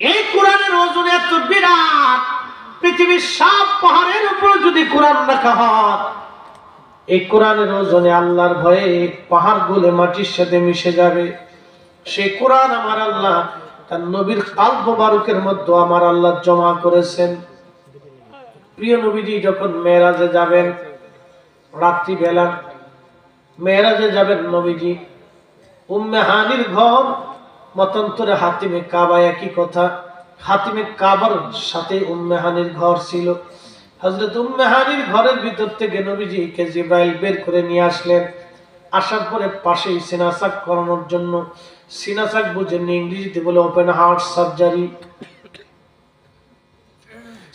এই কোরআনের ওজন এত বিরাট, পৃথিবীর সব পাহাড়ের উপর যদি কোরআন রাখা হয়, এই কোরআনের ওজনে আল্লাহর ভয়ে পাহাড় গুলো মাটির সাথে মিশে যাবে। সেই কোরআন আমার আল্লাহ তার নবীর কালব মোবারকের মধ্যে আমার আল্লাহ জমা করেছেন। প্রিয় নবীজি যখন মেরাজে যাবেন, রাত্রি বেলা মেরাজে যাবেন নবীজি, উম্মে হানির ঘর মতান্তরে হাতিমে কাবা, একই কথা। হাতিমে কাবার সাথে উম্মে হানির ঘর ছিল। হযরত উম্মে হানির ঘরের ভিতর থেকে নবীজিকে জিবরাইল বের করে নিয়ে আসলেন। আসার পরে পাশেই সিনাসাক করানোর জন্য, সিনাসাক বুঝেন ইংরেজিতে বলে ওপেন হার্ট সার্জারি।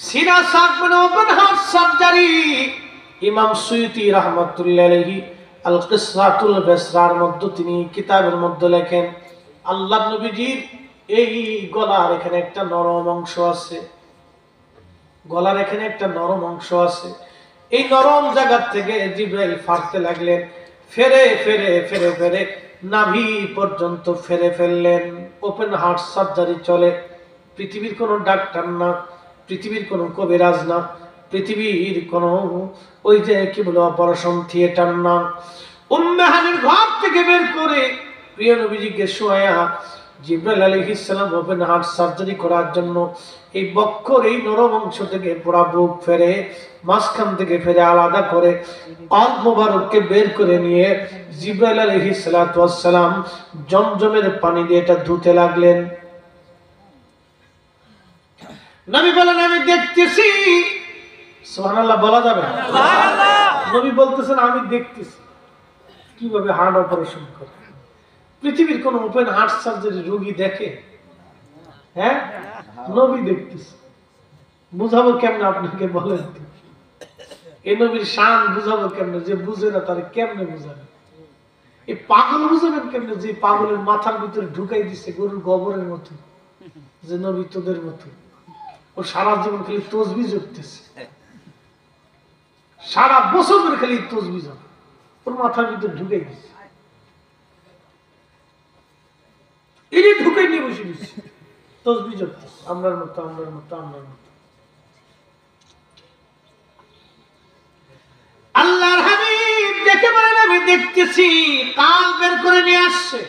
সিনাসাক মানে ওপেন হার্ট সার্জারি। ইমাম সুয়ুতি রাহমাতুল্লাহি আলাইহি আল কিসরাতুল বিসরার মধ্যে তিনি কিতাবের মধ্যে লেখেন, আল্লাহর নবীজির এই গলার এখানে একটা নরম অংশ আছে, গলার এখানে একটা নরম অংশ আছে। এই নরম জায়গা থেকে জিবরাইল ফাড়তে লাগলেন, ফেরে ফেরে ফেরে ফেরে নাভি পর্যন্ত ফেরে ফেললেন। ওপেন হার্ট সার্জারি চলে। পৃথিবীর কোনো ডাক্তার না, পৃথিবীর কোনো কবিরাজ না, পৃথিবীর কোনো ওই যে কি বলে অপারেশন থিয়েটার না। উম্মে হানির ঘর থেকে বের করে প্রিয় নবীজিকে শোয়া জিবরাইল আলাইহিস সালাম ওপেন হার্ট সার্জারি করার জন্য এই বক্ষর এই নরম অংশ থেকে পুরা বুক ফেরে, মাঝখান থেকে ফেরে আলাদা করে কলব মোবারককে বের করে নিয়ে জিবরাইল আলাইহিস সালাতু ওয়াস সালাম জমজমের পানি দিয়ে এটা ধুতে লাগলেন। নবী বলেন আমি দেখতেছি। সুবহানাল্লাহ বলা যাবে না? সুবহানাল্লাহ। নবী বলতেছেন আমি দেখতেছি কিভাবে হার্ট অপারেশন করে। পৃথিবীর কোন ওপেন হার্ট সার্জারি রোগী দেখে? হ্যাঁ, নবী দেখতেছে। বুঝাবো কেমনে আপনাকে বলেন তো? এই নবীর শান বুঝাবো কেমনে? যে বুঝে না তারে কেমনে বুঝাবে? এই পাগল বুঝাবেন কেমনে যে পাগলের মাথার ভিতরে ঢুকাই দিছে গরুর গোবরের মতো, যে নবী তোদের মতো। ও সারা জীবন খালি তসবিহ জপতেছে, সারা বছর ধরে খালি তসবিহ জপ, ওর মাথার ভিতরে ঢুকাই দিছে। এনে ঢুকাই নিয়ে বসে দিচ্ছে তসবিহ জপতেছে, আমরার মতো আমরার মতো আমরার মতো। আল্লাহর হাবিব দেখে বলেন আমি দেখতেছি। কাল বের করে নিয়ে আসছে,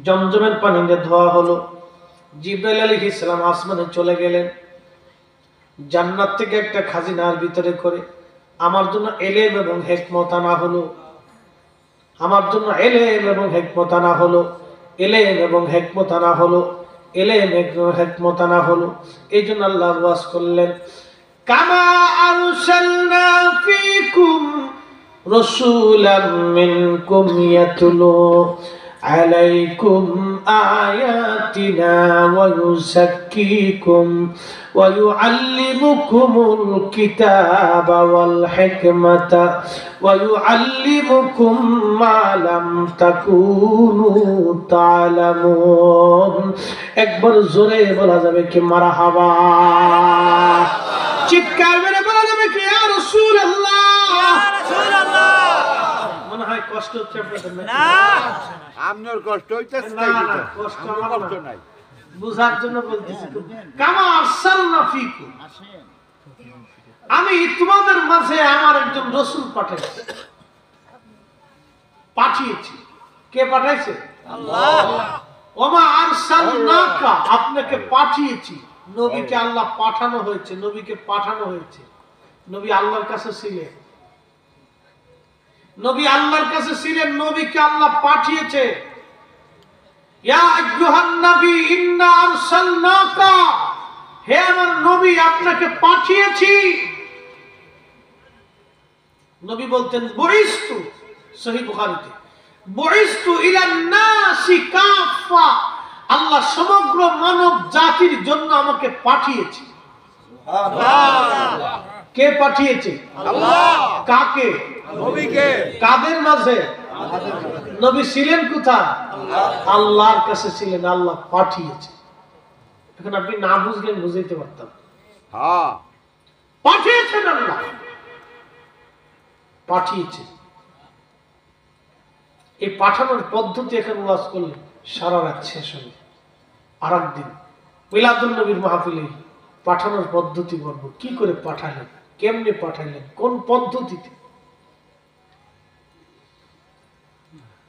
জমজমের পানি দিয়ে ধোয়া হলো। জিবরাইল আলাইহিস সালাম আসমানে চলে গেলেন। জান্নাত থেকে একটা খাজিনার ভিতরে করে আমার জন্য ইলম এবং হিকমত আনা হলো, আমার জন্য ইলম এবং হিকমত আনা হলো, ইলম এবং হিকমত আনা হলো, ইলম এবং হিকমত আনা হলো। এই জন্য আল্লাহ ওয়াজ করলেন, কামা আরসালনা ফীকুম রাসূলাম মিনকুম ইয়াতলু আলাইকুম আয়াতিনা ওয়া ইউযাক্কিকুম ওয়া ইউআল্লিমুকুমুল কিতাবা ওয়াল হিকমাতা ওয়া ইউআল্লিমুকুম মা লাম তাকুনু তা'লামুন। একবার জোরে বলা যাবে কি মারহাবা? চিৎকার মেরে বলা যাবে কি ইয়া রাসূলুল্লাহ? ইয়া রাসূলুল্লাহ। মনে হয় কষ্ট হচ্ছে আপনাদের না? আপনার কষ্ট হইতেছে না? কষ্ট কষ্ট নাই, বুঝার জন্য বলতেছি। কামা আরসালনা ফীকুম, আমি তোমাদের মাঝে আমার একজন রাসূল পাঠিয়েছি। কে পাঠাইছে? আল্লাহ। ওমা আরসালনাকা, আপনাকে পাঠিয়েছি। নবীকে আল্লাহ পাঠানো হয়েছে, নবীকে পাঠানো হয়েছে। নবী আল্লাহর কাছে ছিলেন, নবী আল্লাহর কাছে ছিলেন, নবীকে আল্লাহ পাঠিয়েছে। ইয়া আইয়ুহান নবী ইন্না আরসালনাকা, হে আমার নবী আপনাকে পাঠিয়েছি। নবী বলতেন বুইস্তু, সহিহ বুখারীতে, বুইস্তু ইলান নাসি কাফা, আল্লাহ সমগ্র মানব জাতির জন্য আমাকে পাঠিয়েছে। সুবহানাল্লাহ। কে পাঠিয়েছে? আল্লাহ। কাকে? নবীকে। কাদের মাঝে? নবী ছিলেন কোথায়? আল্লাহর কাছে ছিলেন, আল্লাহ পাঠিয়েছে। এখন আপনি না বুঝলেন বুঝাইতে পারতাম। হ্যাঁ, পাঠিয়েছেন আল্লাহ, পাঠিয়েছে। এই পাঠানোর পদ্ধতি এখন ওয়াজ করলে সারা রাত শেষ হবে। আরেকদিন মিলাদুন নবীর মাহফিলে পাঠানোর পদ্ধতি বলবো, কি করে পাঠালেন, কেমনে পাঠাইলেন, কোন পদ্ধতিতে,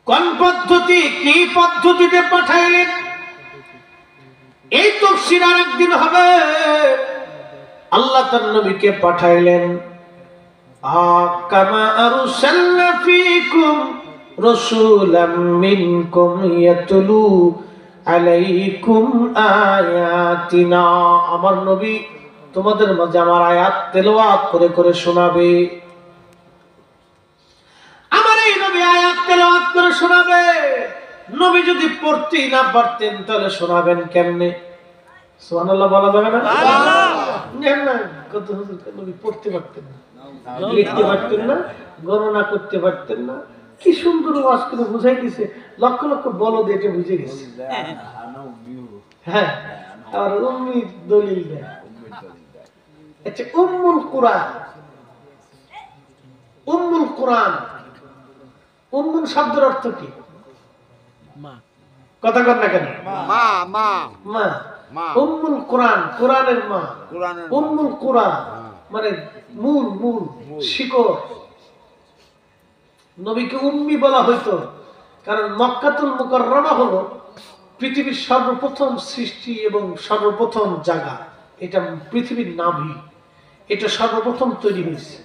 কোন পদ্ধতি, কি পদ্ধতিতে পাঠাইলেন, এই তাফসীর আরেকদিন হবে। আল্লাহ তার নবীকে পাঠাইলেন, কামা আরসালনা ফীকুম রাসূলাম মিনকুম ইয়াতলু আলাইকুম আয়াতিনা, আমার নবী তোমাদের মাঝে আমার আয়াত তেলাওয়াত করে করে শোনাবে। আমার এই নবী আয়াত তেলাওয়াত করে শোনাবে। নবী যদি পড়তেই না পারতেন তাহলে শোনাবেন কেমনে? সুবহানাল্লাহ বলা যাবে না? না, কত হুজুর নবী পড়তে পারতেন না, লিখতে পারতেন না, গণনা করতে পারতেন না, কি সুন্দর ওয়াজ করে বুঝাই দিছে, লক্ষ লক্ষ বলদ এটা বুঝে গেছে। হ্যাঁ, আর উম্মি দলিল দেয়। আচ্ছা, উম্মুল কুরআন, উম্মুল কুরআন, উম্মুল শব্দের অর্থ কি? মা। কথা কর না কেন? মা মা মা। মা। উম্মুল কুরআন, কুরআনের মা। উম্মুল কুরআন মানে মূল, মূল শিকড়। নবীকে উম্মি বলা হইতো কারণ মক্কাতুল মুকাররমা হলো পৃথিবীর সর্বপ্রথম সৃষ্টি এবং সর্বপ্রথম জায়গা। এটা পৃথিবীর নাভি, এটা সর্বপ্রথম তৈরি হয়েছে।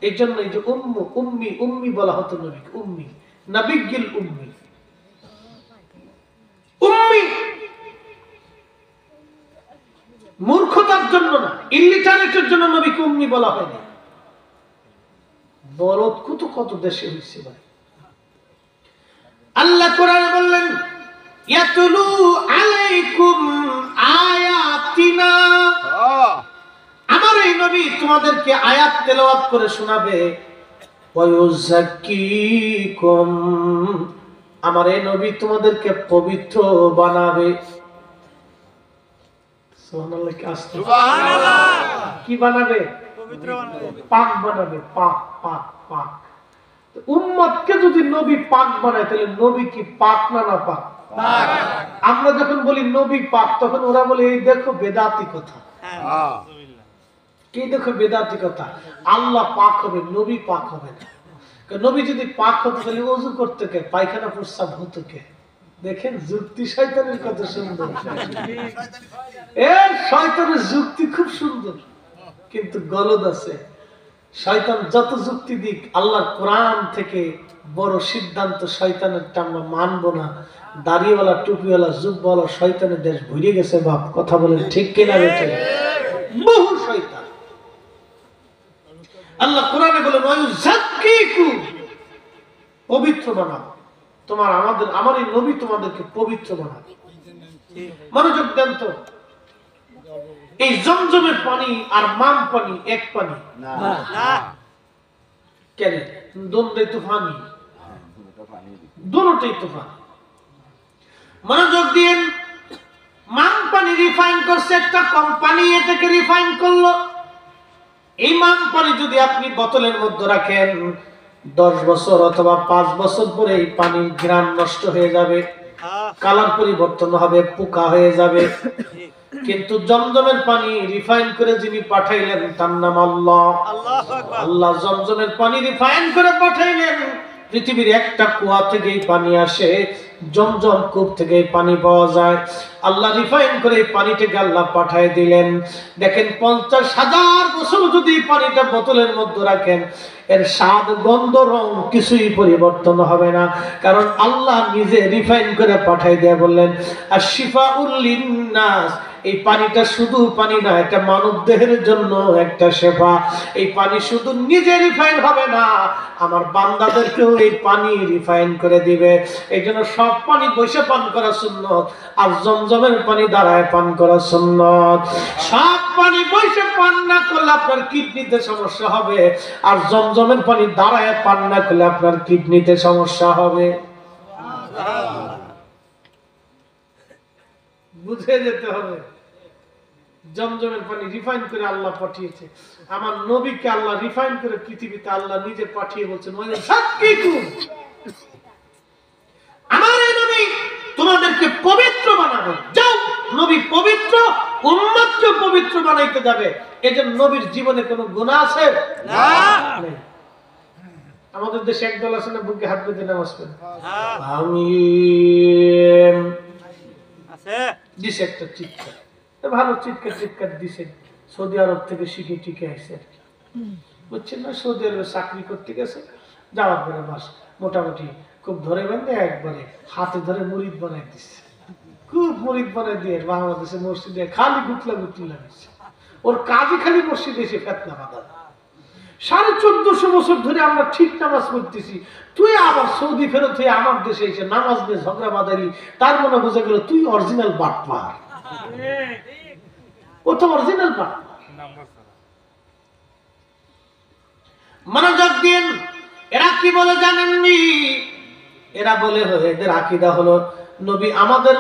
এই জন্য এই যে উম্মি উম্মি বলা হতো নবীকে, উম্মি নাবিগিল উম্মি। উম্মি মূর্খতার জন্য না, ইলিটারেটের জন্য নবীকে উম্মি বলা হয়নি। বলদ কত দেশে হয়েছে ভাই। আল্লাহ কোরআনে বললেন, ইয়াতুলু আলাইকুম আয়াতিনা, আমার এই নবী তোমাদেরকে আয়াত তেলাওয়াত করে শোনাবে। ওয়ায়ুযাক্কিকুম, আমার এই নবী তোমাদেরকে পবিত্র বানাবে। সুবহানাল্লাহ, কি আসছে? সুবহানাল্লাহ। কি বানাবে? পবিত্র বানাবে, পাক বানাবে, পাক পাক পাক। উম্মতকে যদি নবী পাক বানায় তাহলে নবী কি পাক না না পাক? পাক। আমরা যখন বলি নবী পাক তখন ওরা বলে এই দেখো বেদাতি কথা। কি দেখো বেদাতি কথা? আল্লাহ পাক হবে, নবী পাক হবে না। নবী যদি পাক হতো তাহলে ওযু করতে কে, পায়খানা প্রস্রাব হতো কে? দেখেন যুক্তি শয়তানের কত সুন্দর। শয়তানের যুক্তি খুব সুন্দর কিন্তু গলদ আছে। শয়তান যত যুক্তি দিক, আল্লাহর কোরআন থেকে বড় সিদ্ধান্ত শয়তানেরটা আমরা মানবো না। দাড়িওয়ালা টুপিওয়ালা জুব্বাওয়ালা শয়তানের দেশ ভরে গেছে বাপ, কথা বলেন ঠিক কিনা? বেঠে বহু শয়তান। আল্লাহ কোরআনে বলেন ওয়ায়ুযাক্কিকুম, পবিত্র বানাবো তোমার, আমার এই নবী তোমাদেরকে পবিত্র বানাবে। মনোযোগ দেন তো, এই জমজমের পানি আর মাম পানি এক পানি না? কেন? দুটোই তো পানি, দুটোই তো পানি। মনোযোগ দিন, মাম পানি রিফাইন করছে একটা কোম্পানি, এটাকে রিফাইন করলো। এই মাম পানি যদি আপনি বোতলের মধ্যে রাখেন 10 বছর অথবা 5 বছর পরে এই পানির ঘ্রাণ নষ্ট হয়ে যাবে, কালার পরিবর্তন হবে, পোকা হয়ে যাবে। কিন্তু জমজমের পানি রিফাইন করে যিনি পাঠাইলেন তার নাম আল্লাহ। আল্লাহ জমজমের পানি রিফাইন করে পাঠাইলেন। পৃথিবীর একটা কুয়া থেকেই পানি আসে, জমজম কূপ থেকে পানি পাওয়া যায়। আল্লাহ রিফাইন করে এই পানিটাকে আল্লাহ পাঠিয়ে দিলেন। দেখেন 50,000 বছর যদি পানিটা বোতলের মধ্যে রাখেন, এর স্বাদ, গন্ধ, রং কিছুই পরিবর্তন হবে না, কারণ আল্লাহ নিজে রিফাইন করে পাঠিয়ে দিয়ে বললেন আশফাউল লিন্নাস। এই পানিটা শুধু পানি না, এটা মানব দেহের জন্য একটা শেফা। এই পানি শুধু নিজে রিফাইন হবে না, আমার বান্দাদেরকেও এই পানি রিফাইন করে দিবে। এই জন্য সব পানি বসে পান করা সুন্নত, আর জমজমের পানি দাঁড়ায় পান করা সুন্নত। সব পানি বসে পান না করলে আপনার কিডনিতে সমস্যা হবে, আর জমজমের পানি দাঁড়ায় পান না করলে আপনার কিডনিতে সমস্যা হবে। বুঝে যেতে হবে, জমজমের পানি রিফাইন করে আল্লাহ পাঠিয়েছে। আমার নবীকে আল্লাহ রিফাইন করে পৃথিবীতে আল্লাহ নিজে পাঠিয়ে বলছেন আমার এই নবী তোমাদেরকে পবিত্র বানাবে। যাও বানাইতে যাবে, এই যে নবীর জীবনে কোনো গুনাহ আছে? নেই। আমাদের দেশে একদল আছে না, বুকে হাত বেঁধে নামাজ পড়ে, আমিন দিছে একটা চিৎকার, ভালো চিৎকার দিছে। সৌদি আরব থেকে শিখে টিকে আসছে আর কি, বুঝছেন না? সৌদি আরবে চাকরি করতে গেছে, যাওয়ার পরে বাস মোটামুটি খুব ধরে বেঁধে একবারে হাতে ধরে মুরিদ বানাই দিচ্ছে, খুব মুরিদ বানাই দিয়ে বাংলাদেশে মসজিদে খালি গুতলি লাগিয়েছে। ওর কাজে খালি মসজিদে এসে ফেতনা বাঁধা। 1450 বছর ধরে আমরা ঠিক নামাজ পড়তেছি, তুই আবার সৌদি ফেরত হয়ে আমার দেশে এসে নামাজ নিয়ে ঝগড়া বাঁধালি, তার মনে বোঝা গেল তুই অরিজিনাল বাটপার। ও তো অরিজিনাল বাটপার। মনোযোগ দিন। এরা কি বলে জানেননি? এরা বলে এদের আকীদা হলো নবী আমাদের